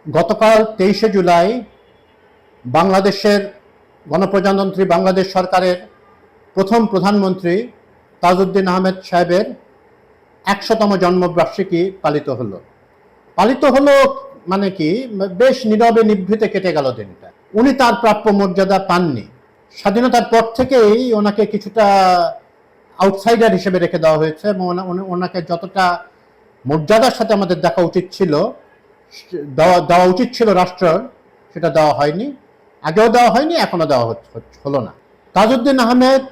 গতকাল 23শে জুলাই বাংলাদেশের গণপ্রজাতন্ত্রী বাংলাদেশ সরকারের প্রথম প্রধানমন্ত্রী তাজউদ্দিন আহমেদ সাহেবের 100তম জন্মবার্ষিকী পালিত হলো মানে কি, বেশ নীরবে নিভৃতে কেটে গেল দিনটা। উনি তার প্রাপ্য মর্যাদা পাননি। স্বাধীনতার পর থেকেই ওনাকে কিছুটা আউটসাইডার হিসেবে রেখে দেওয়া হয়েছে এবং ওনাকে যতটা মর্যাদার সাথে আমাদের দেখা উচিত ছিল, দেওয়া উচিত ছিল রাষ্ট্রের, সেটা দেওয়া হয়নি। আগেও দেওয়া হয়নি, এখনো দেওয়া হলো না। তাজউদ্দিন আহমেদ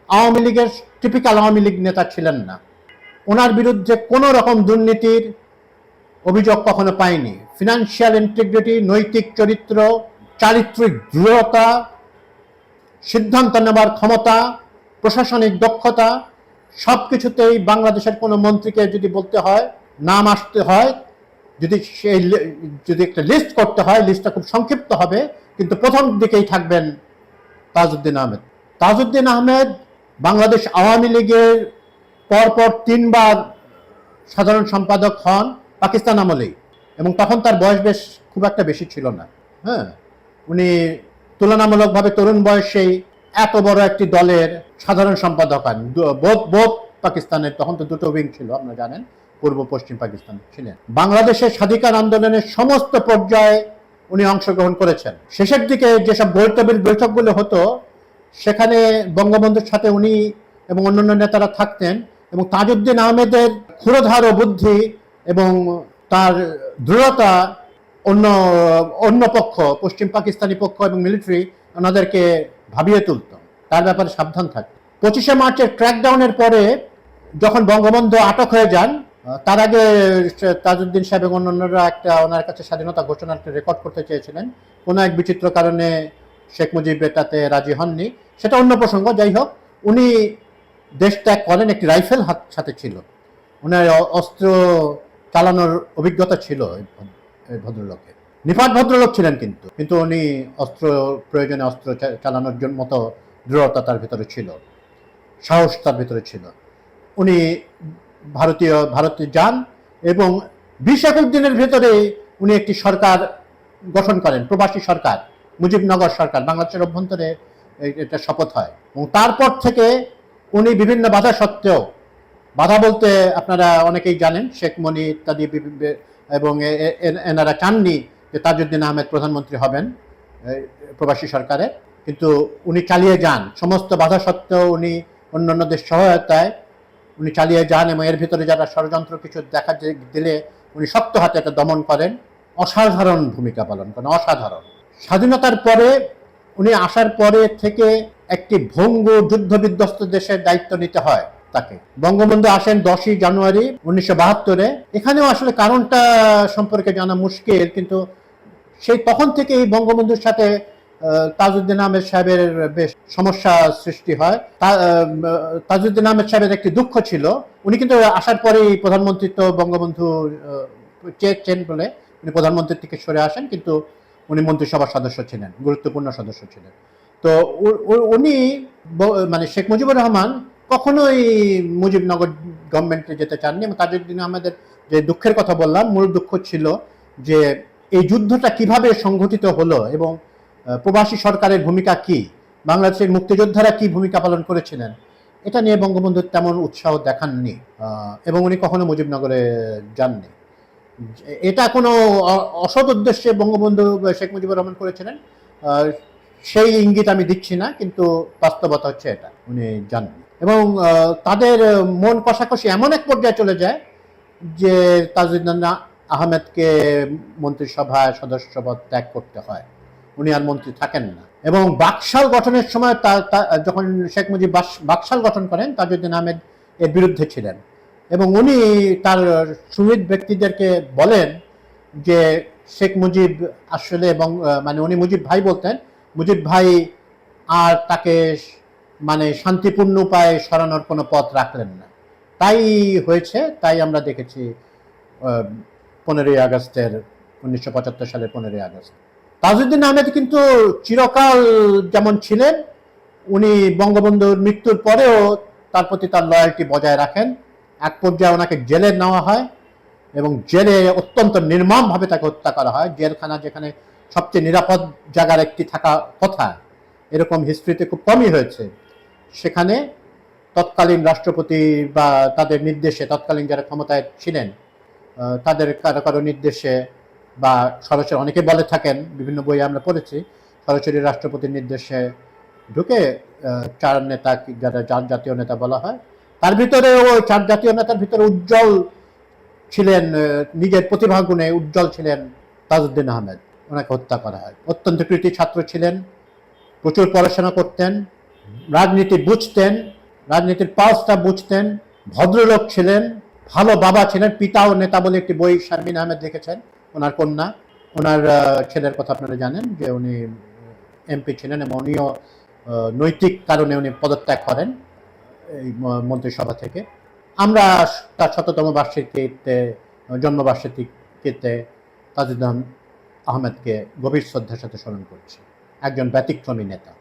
আওয়ামী লীগের টিপিক্যাল আওয়ামী লীগ নেতা ছিলেন না। ওনার বিরুদ্ধে কোনো রকম দুর্নীতির অভিযোগ কখনো পাইনি। ফিনান্সিয়াল ইন্টিগ্রিটি, নৈতিক চরিত্র, চারিত্রিক দৃঢ়তা, সিদ্ধান্ত নেবার ক্ষমতা, প্রশাসনিক দক্ষতা, সব কিছুতেই বাংলাদেশের কোনো মন্ত্রীকে যদি বলতে হয়, নাম আসতে হয়, যদি একটা লিস্ট করতে হয়, লিস্টটা খুব সংক্ষিপ্ত হবে, কিন্তু প্রথম দিকেই থাকবেন তাজউদ্দিন আহমেদ। তাজউদ্দিন আহমেদ বাংলাদেশ আওয়ামী লীগের পরপর 3বার সাধারণ সম্পাদক হন পাকিস্তান আমলেই, এবং তখন তার বয়স বেশ খুব একটা বেশি ছিল না। হ্যাঁ, উনি তুলনামূলকভাবে তরুণ বয়সেই এত বড় একটি দলের সাধারণ সম্পাদক হন। বোধ পাকিস্তানের তখন তো দুটো উইং ছিল, আপনারা জানেন, পূর্ব পশ্চিম পাকিস্তান ছিলেন। বাংলাদেশের স্বাধিকার আন্দোলনের সমস্ত পর্যায়ে উনি অংশগ্রহণ করেছেন। শেষের দিকে যেসব বৈঠকগুলো হতো, সেখানে বঙ্গবন্ধুর সাথে উনি এবং অন্যান্য নেতারা থাকতেন, এবং তাজউদ্দিন আহমেদের ক্ষুরধার বুদ্ধি এবং তার দৃঢ়তা অন্য পক্ষ, পশ্চিম পাকিস্তানি পক্ষ এবং মিলিটারি, ওনাদেরকে ভাবিয়ে তুলত। তার ব্যাপারে সাবধান থাকত। 25শে মার্চের ক্র্যাকডাউনের পরে যখন বঙ্গবন্ধু আটক হয়ে যান, তার আগে তাজউদ্দিন সাহেব এবং অন্যান্যরা ওনার কাছে স্বাধীনতা ঘোষণাটা রেকর্ড করতে চেয়েছিলেন। কোনো এক বিচিত্র কারণে শেখ মুজিব এটাতে রাজি হননি, সেটা অন্য প্রসঙ্গ। যাই হোক, উনি দেশ ত্যাগ করেন। একটি রাইফেল সাথে ছিল, ওনার অস্ত্র চালানোর অভিজ্ঞতা ছিল এই ভদ্রলোকের। নিপাট ভদ্রলোক ছিলেন, কিন্তু উনি প্রয়োজনে অস্ত্র চালানোর মতো দৃঢ়তা তার ভিতরে ছিল, সাহস তার ভিতরে ছিল। উনি ভারতে যান এবং 20-21 দিনের ভেতরে উনি একটি সরকার গঠন করেন, প্রবাসী সরকার, মুজিবনগর সরকার। বাংলাদেশের অভ্যন্তরে এটা শপথ হয়, এবং তারপর থেকে উনি বিভিন্ন বাধা সত্ত্বেও, বাধা বলতে আপনারা অনেকেই জানেন, শেখ মনি ইত্যাদি, এবং এনারা চাননি যে তাজউদ্দিন আহমেদ প্রধানমন্ত্রী হবেন প্রবাসী সরকারে, কিন্তু উনি চালিয়ে যান। সমস্ত বাধা সত্ত্বেও উনি অন্যান্যদের সহায়তায় উনি চালিয়ে যান, এবং এর ভিতরে যারা ষড়যন্ত্র কিছু দেখা দিলে উনি শক্ত হাতে এটা দমন করেন। অসাধারণ ভূমিকা পালন করেন, অসাধারণ। স্বাধীনতার পরে উনি আসার পরে থেকে একটি ভঙ্গুর যুদ্ধ বিধ্বস্ত দেশের দায়িত্ব নিতে হয় তাকে। বঙ্গবন্ধু আসেন 10ই জানুয়ারি 1972-এ। এখানেও আসলে কারণটা সম্পর্কে জানা মুশকিল, কিন্তু সেই তখন থেকে এই বঙ্গবন্ধুর সাথে তাজউদ্দিন আহমেদ সাহেবের বেশ সমস্যা সৃষ্টি হয়। তাজউদ্দিন আহমেদ সাহেবের একটি দুঃখ ছিল, উনি কিন্তু আসার পরেই প্রধানমন্ত্রিত্ব বঙ্গবন্ধু চেন বলে উনি প্রধানমন্ত্রীর থেকে সরে আসেন, কিন্তু উনি মন্ত্রিসভার সদস্য ছিলেন, গুরুত্বপূর্ণ সদস্য ছিলেন। তো উনি মানে শেখ মুজিবুর রহমান কখনোই মুজিবনগর গভর্নমেন্টে যেতে চাননি। এবং তাজউদ্দিন আহমেদের যে দুঃখের কথা বললাম, মূল দুঃখ ছিল যে এই যুদ্ধটা কিভাবে সংঘটিত হলো এবং প্রবাসী সরকারের ভূমিকা কি, বাংলাদেশের মুক্তিযোদ্ধারা কি ভূমিকা পালন করেছিলেন, এটা নিয়ে বঙ্গবন্ধু তেমন উৎসাহ দেখাননি, এবং উনি কখনো মুজিবনগরে যাননি। এটা কোনো অসৎ উদ্দেশ্যে বঙ্গবন্ধু শেখ মুজিবুর রহমান করেছিলেন সেই ইঙ্গিত আমি দিচ্ছি না, কিন্তু বাস্তবতা হচ্ছে এটা, উনি যাননি। এবং তাদের মন কষাকষি এমন এক পর্যায়ে চলে যায় যে তাজউদ্দিন আহমেদকে মন্ত্রিসভায় সদস্যপদ ত্যাগ করতে হয়, উনি আর মন্ত্রী থাকেন না। এবং বাকশাল গঠনের সময় যখন শেখ মুজিব বাকশাল গঠন করেন, তাজউদ্দিন আহমেদ এর বিরুদ্ধে ছিলেন, এবং উনি তার সুহৃদ ব্যক্তিদেরকে বলেন যে শেখ মুজিব আসলে, এবং মানে উনি মুজিব ভাই বলতেন, মুজিব ভাই আর তাকে মানে শান্তিপূর্ণ উপায়ে সরানোর কোনো পথ রাখলেন না। তাই হয়েছে, তাই আমরা দেখেছি 15ই আগস্টের 1975 সালের 15ই আগস্ট। তাজউদ্দিন আহমেদ কিন্তু চিরকাল যেমন ছিলেন, উনি বঙ্গবন্ধুর মৃত্যুর পরেও তার প্রতি তার লয়্যালটি বজায় রাখেন। এক পর্যায়ে ওনাকে জেলে নেওয়া হয়, এবং জেলে অত্যন্ত নির্মমভাবে তাকে হত্যা করা হয়। জেলখানা যেখানে সবচেয়ে নিরাপদ জায়গার একটি থাকা কথা, এরকম হিস্ট্রিতে খুব কমই হয়েছে, সেখানে তৎকালীন রাষ্ট্রপতি বা তাদের নির্দেশে, তৎকালীন যারা ক্ষমতায় ছিলেন তাদের কারো কারো নির্দেশে বা সরাসরি, অনেকে বলে থাকেন, বিভিন্ন বই আমরা পড়েছি, সরাসরি রাষ্ট্রপতির নির্দেশে ঢুকে চার নেতা, যারা চার জাতীয় নেতা বলা হয়, তার ভিতরে ওই চার জাতীয় নেতার ভিতরে উজ্জ্বল ছিলেন, নিজের প্রতিভা গুণে উজ্জ্বল ছিলেন তাজউদ্দিন আহমেদ। ওনাকে হত্যা করা হয়। অত্যন্ত কৃতি ছাত্র ছিলেন, প্রচুর পড়াশোনা করতেন, রাজনীতি বুঝতেন, রাজনীতির পালসটা বুঝতেন, ভদ্রলোক ছিলেন, ভালো বাবা ছিলেন। পিতাও নেতা বলে একটি বই শারমিন আহমেদ লিখেছেন, ওনার কন্যা। ওনার ছেলের কথা আপনারা জানেন যে উনি এমপি ছিলেন এবং উনিও নৈতিক কারণে উনি পদত্যাগ করেন এই মন্ত্রিসভা থেকে। আমরা তার ১০০তম বার্ষিকীতে, জন্মবার্ষিকীতে তাজউদ্দিন আহমেদকে গভীর শ্রদ্ধার সাথে স্মরণ করছি। একজন ব্যতিক্রমী নেতা।